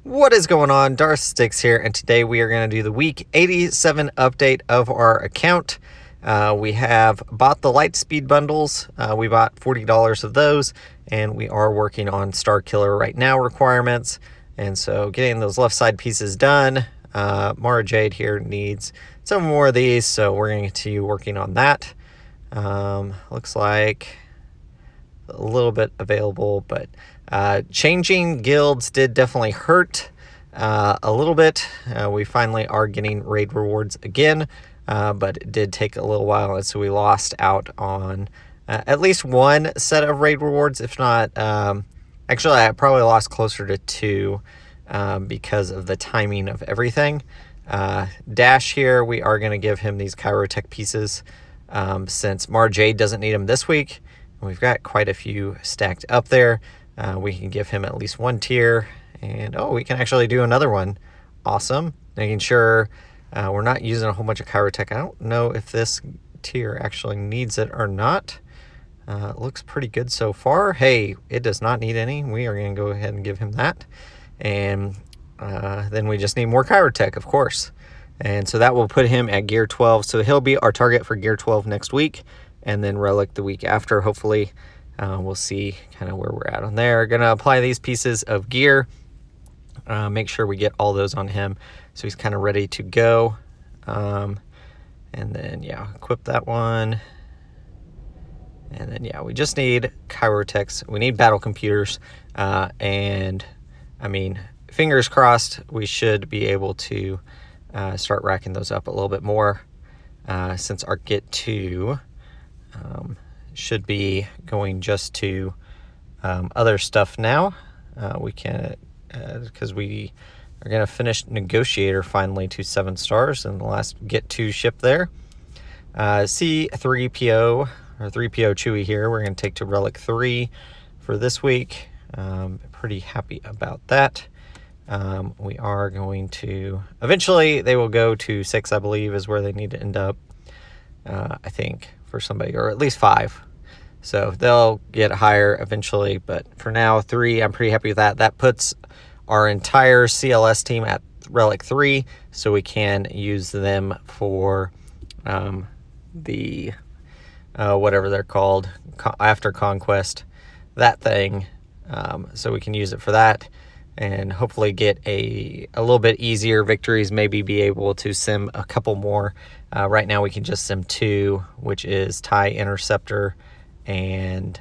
What is going on? Darth Stix here, and today we are going to do the week 87 update of our account. We have bought the light speed bundles. We bought $40 of those, and we are working on Star Killer right now requirements. And so getting those left side pieces done. Mara Jade here needs some more of these, so we're going to continue working on that. Looks like a little bit available, but changing guilds did definitely hurt a little bit. We finally are getting raid rewards again, but it did take a little while, and so we lost out on at least one set of raid rewards, if not actually I probably lost closer to two because of the timing of everything. Dash here, we are going to give him these Kyros pieces since Mara Jade doesn't need them this week. We've got quite a few stacked up there. We can give him at least one tier, and we can actually do another one. Awesome. Making sure we're not using a whole bunch of Kyros. I don't know if this tier actually needs it or not. It looks pretty good so far. Hey, it does not need any. We are going to go ahead and give him that. And then we just need more Kyros, of course. And so that will put him at gear 12. So he'll be our target for gear 12 next week. And then Relic the week after, hopefully. We'll see kind of where we're at on there. Going to apply these pieces of gear. Make sure we get all those on him so he's kind of ready to go. And then, equip that one. And then, we just need Kyros. We need battle computers. And, I mean, fingers crossed, we should be able to start racking those up a little bit more since our get to should be going just to other stuff now. We can, because we are going to finish Negotiator finally to 7 stars in the last get to ship there. C3PO or 3PO Chewie here, we're going to take to Relic 3 for this week. Pretty happy about that. We are going to eventually they will go to 6, I believe, is where they need to end up. I think for somebody, or at least 5. So they'll get higher eventually, but for now 3, I'm pretty happy with that. That puts our entire CLS team at Relic 3, so we can use them for the whatever they're called after Conquest, that thing. So we can use it for that and hopefully get a little bit easier victories, maybe be able to sim a couple more. Right now we can just sim 2, which is TIE Interceptor and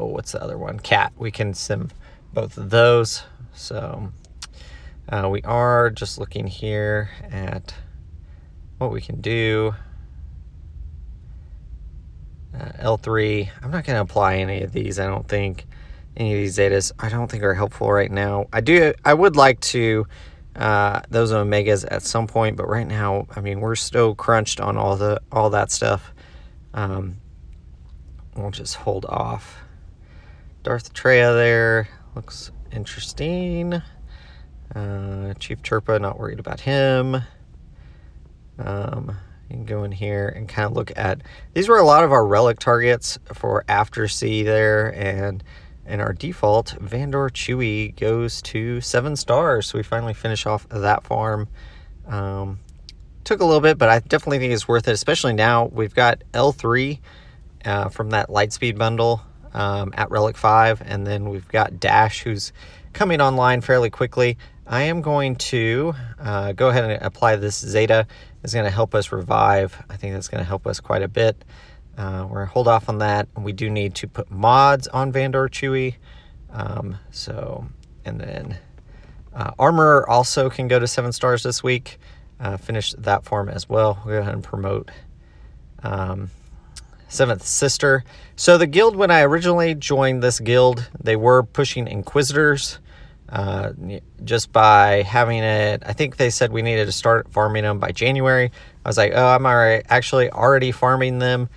what's the other one? Cat. We can sim both of those. So we are just looking here at what we can do. L3, I'm not going to apply any of these. I don't think any of these zetas, I don't think are helpful right now. I would like to those omegas at some point, but right now, I mean, we're still crunched on all that stuff. We'll just hold off. Darth Treya there looks interesting. Chief Chirpa, not worried about him. You can go in here and kind of look at, these were a lot of our relic targets for after C there, and our default Vandor Chewie goes to 7 stars. So we finally finish off that farm. Took a little bit, but I definitely think it's worth it, especially now we've got L3 from that Lightspeed bundle at Relic 5, and then we've got Dash, who's coming online fairly quickly. I am going to go ahead and apply this Zeta. It's going to help us revive. I think that's going to help us quite a bit. We're going to hold off on that. We do need to put mods on Vandor Chewie. And then Armor also can go to 7 stars this week. Finish that farm as well. We'll go ahead and promote Seventh Sister. So the guild, when I originally joined this guild, they were pushing Inquisitors. Just by having it, I think they said we needed to start farming them by January. I was like, I'm actually already farming them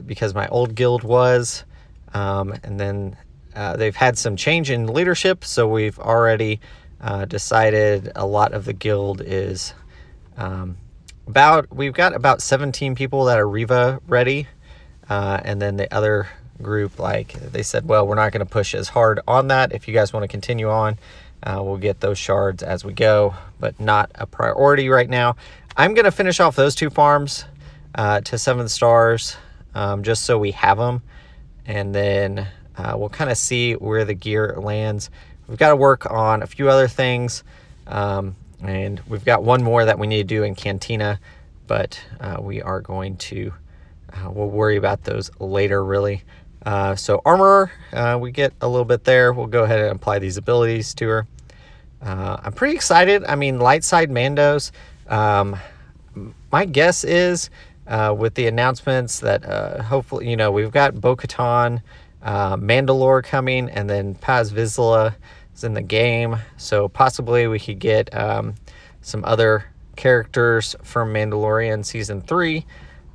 because my old guild was. And then they've had some change in leadership, so we've already decided a lot of the guild is we've got about 17 people that are Riva ready, and then the other group, like they said, well, we're not going to push as hard on that. If you guys want to continue on, We'll get those shards as we go, but not a priority right now. I'm going to finish off those 2 farms to 7 stars, just so we have them. And then we'll kind of see where the gear lands. We've got to work on a few other things. And we've got one more that we need to do in Cantina, but we are going to, we'll worry about those later, really. So Armorer, we get a little bit there. We'll go ahead and apply these abilities to her. I'm pretty excited. I mean, light side Mandos, my guess is with the announcements that hopefully, you know, we've got Bo-Katan, Mandalore coming, and then Paz Vizsla is in the game. So possibly we could get some other characters from Mandalorian Season 3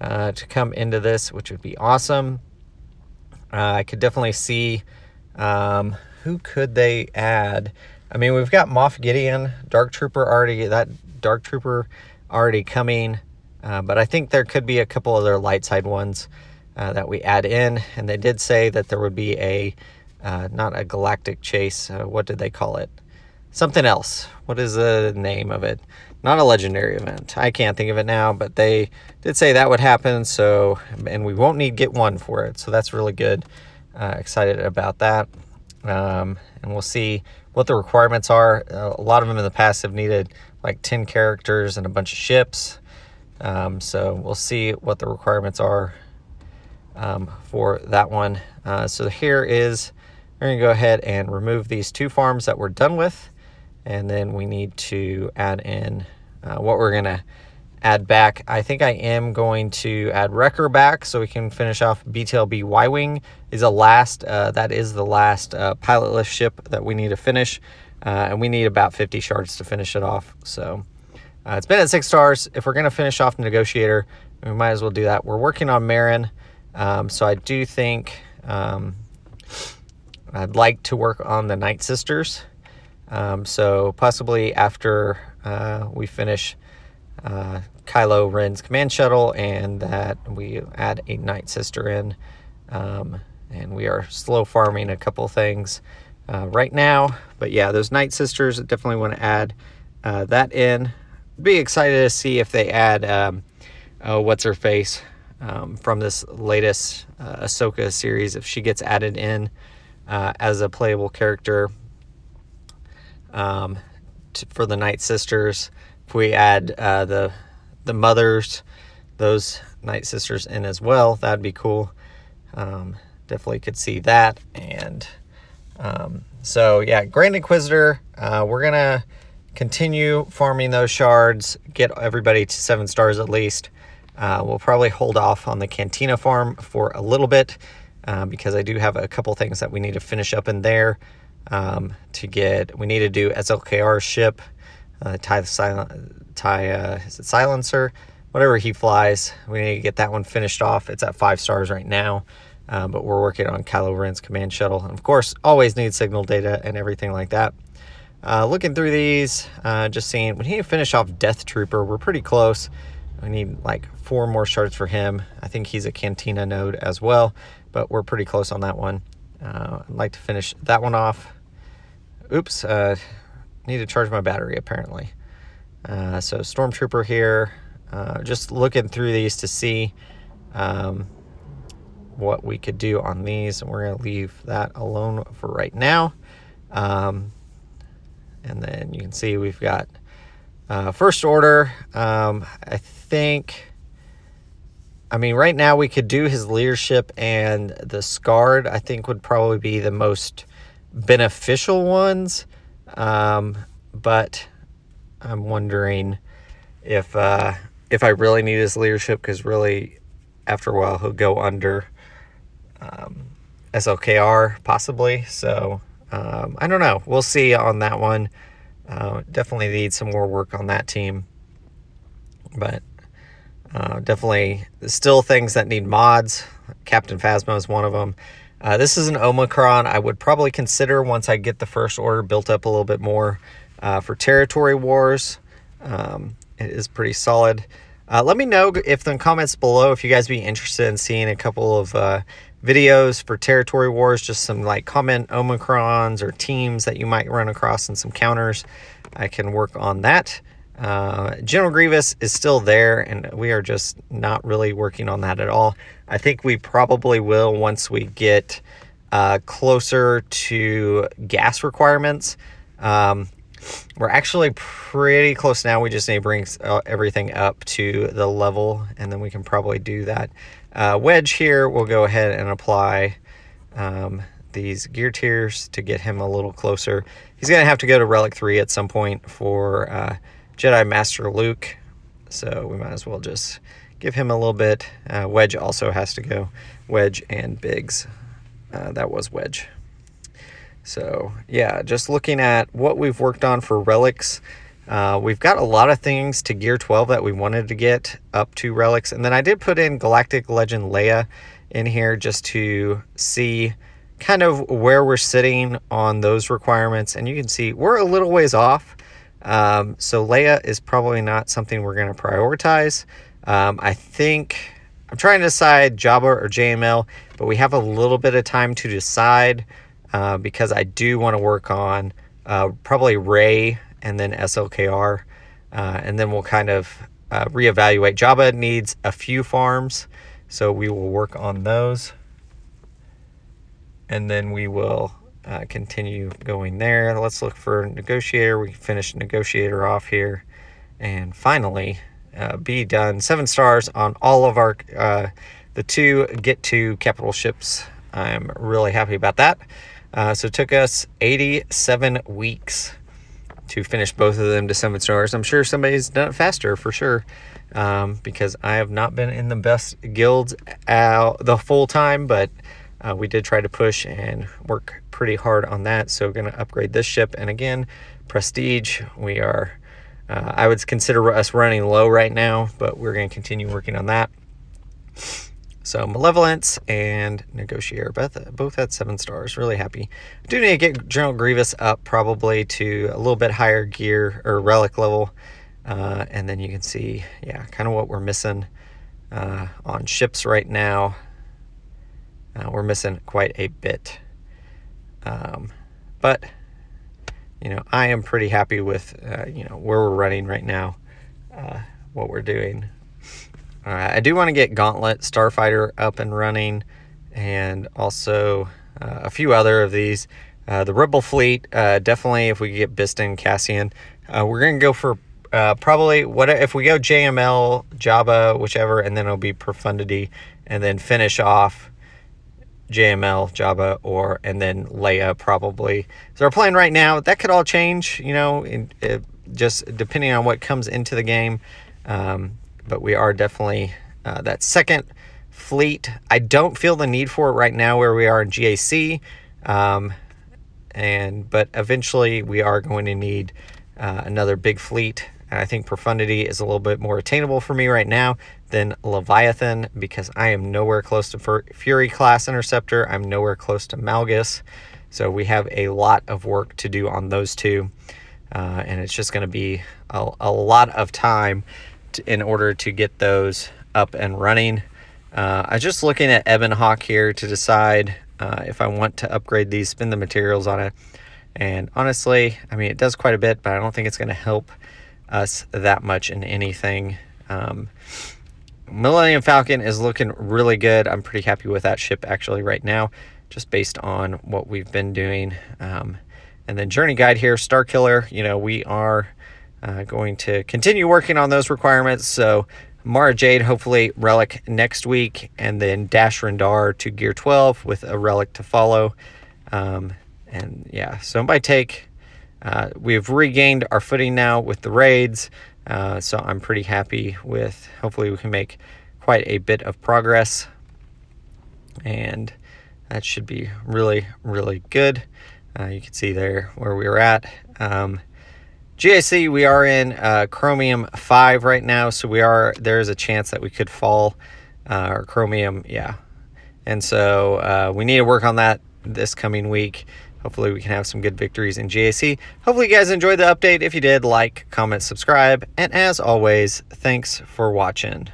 to come into this, which would be awesome. I could definitely see who could they add. I mean, we've got Moff Gideon, Dark Trooper already coming, but I think there could be a couple other light side ones that we add in. And they did say that there would be a not a galactic chase. What did they call it? Something else. What is the name of it? Not a legendary event. I can't think of it now, but they did say that would happen. So, and we won't need get one for it. So that's really good. Excited about that. And we'll see what the requirements are. A lot of them in the past have needed like 10 characters and a bunch of ships. So we'll see what the requirements are for that one. So here is, we're going to go ahead and remove these 2 farms that we're done with. And then we need to add in what we're going to add back. I think I am going to add Wrecker back so we can finish off BTLB Y-Wing. That is the last pilotless ship that we need to finish. And we need about 50 shards to finish it off. So it's been at 6 stars. If we're going to finish off Negotiator, we might as well do that. We're working on Marin. So I do think I'd like to work on the Night Sisters. So possibly after we finish Kylo Ren's command shuttle, and that we add a Night Sister in. And we are slow farming a couple things right now. But yeah, those Night Sisters, definitely want to add that in. Be excited to see if they add what's her face from this latest Ahsoka series, if she gets added in as a playable character for the Night Sisters. If we add the mothers, those Night Sisters in as well, that'd be cool. Definitely could see that. And so yeah, Grand Inquisitor, we're gonna continue farming those shards, get everybody to 7 stars at least. We'll probably hold off on the Cantina farm for a little bit because I do have a couple things that we need to finish up in there. We need to do SLKR's ship, Silencer, whatever he flies. We need to get that one finished off. It's at 5 stars right now, but we're working on Kylo Ren's command shuttle. And of course, always need signal data and everything like that. Looking through these, just seeing, we need to finish off Death Trooper. We're pretty close. We need like 4 more shards for him. I think he's a Cantina node as well, but we're pretty close on that one. I'd like to finish that one off. Oops, need to charge my battery apparently. So Stormtrooper here, just looking through these to see what we could do on these. And we're going to leave that alone for right now. And then you can see we've got First Order. I mean, right now we could do his leadership, and the Scarred, I think, would probably be the most beneficial ones. But I'm wondering if I really need his leadership, because really, after a while, he'll go under SLKR, possibly. So, I don't know. We'll see on that one. Definitely need some more work on that team. But definitely still things that need mods. Captain Phasma is one of them. This is an Omicron I would probably consider once I get the First Order built up a little bit more for Territory Wars. It is pretty solid. Let me know if in the comments below if you guys be interested in seeing a couple of videos for territory wars, just some like comment Omicrons or teams that you might run across and some counters. I can work on that. General Grievous is still there, and we are just not really working on that at all. I think we probably will once we get closer to gas requirements. We're actually pretty close now. We just need to bring everything up to the level, and then we can probably do that. Wedge here, we'll go ahead and apply these gear tiers to get him a little closer. He's going to have to go to Relic 3 at some point for Jedi Master Luke, so we might as well just give him a little bit. Wedge also has to go. Wedge and Biggs. That was Wedge. So yeah, just looking at what we've worked on for relics, we've got a lot of things to gear 12 that we wanted to get up to relics. And then I did put in Galactic Legend Leia in here just to see kind of where we're sitting on those requirements. And you can see we're a little ways off. So Leia is probably not something we're going to prioritize. I think I'm trying to decide Jabba or JML, but we have a little bit of time to decide because I do want to work on probably Rey and then SLKR, and then we'll kind of reevaluate. Jabba needs a few farms, so we will work on those, and then we will continue going there. Let's look for Negotiator. We finished Negotiator off here, and finally be done. 7 stars on all of our the 2 get to capital ships. I'm really happy about that. So it took us 87 weeks to finish both of them to 7 stars. I'm sure somebody's done it faster for sure, because I have not been in the best guilds the full time, but we did try to push and work pretty hard on that. So we're going to upgrade this ship. And again, Prestige, we are, I would consider us running low right now, but we're going to continue working on that. So Malevolence and Negotiator both had 7 stars. Really happy. I do need to get General Grievous up probably to a little bit higher gear or relic level. And then you can see, yeah, kind of what we're missing on ships right now. We're missing quite a bit. But, you know, I am pretty happy with, you know, where we're running right now, what we're doing. I do want to get Gauntlet Starfighter up and running, and also a few other of these. The Rebel Fleet, definitely if we get Biston, Cassian. We're going to go for probably, if we go JML, Jabba, whichever, and then it'll be Profundity, and then finish off JML, Jabba, and then Leia probably. So our plan right now, that could all change, you know, just depending on what comes into the game. But we are definitely that second fleet. I don't feel the need for it right now where we are in GAC, but eventually we are going to need another big fleet. And I think Profundity is a little bit more attainable for me right now than Leviathan, because I am nowhere close to Fury class interceptor. I'm nowhere close to Malgus. So we have a lot of work to do on those two, and it's just going to be a lot of time in order to get those up and running. I'm just looking at Ebon Hawk here to decide if I want to upgrade these, spend the materials on it. And honestly, I mean, it does quite a bit, but I don't think it's going to help us that much in anything. Millennium Falcon is looking really good. I'm pretty happy with that ship actually right now, just based on what we've been doing. And then Journey Guide here, Starkiller, you know, we are going to continue working on those requirements. So Mara Jade, hopefully Relic next week, and then Dash Rendar to Gear 12 with a Relic to follow. And yeah, so by take, we've regained our footing now with the raids. So I'm pretty happy with, hopefully we can make quite a bit of progress. And that should be really, really good. You can see there where we were at. GAC, we are in Chromium 5 right now, so there is a chance that we could fall, or Chromium, yeah. And so we need to work on that this coming week. Hopefully we can have some good victories in GAC. Hopefully you guys enjoyed the update. If you did, like, comment, subscribe, and as always, thanks for watching.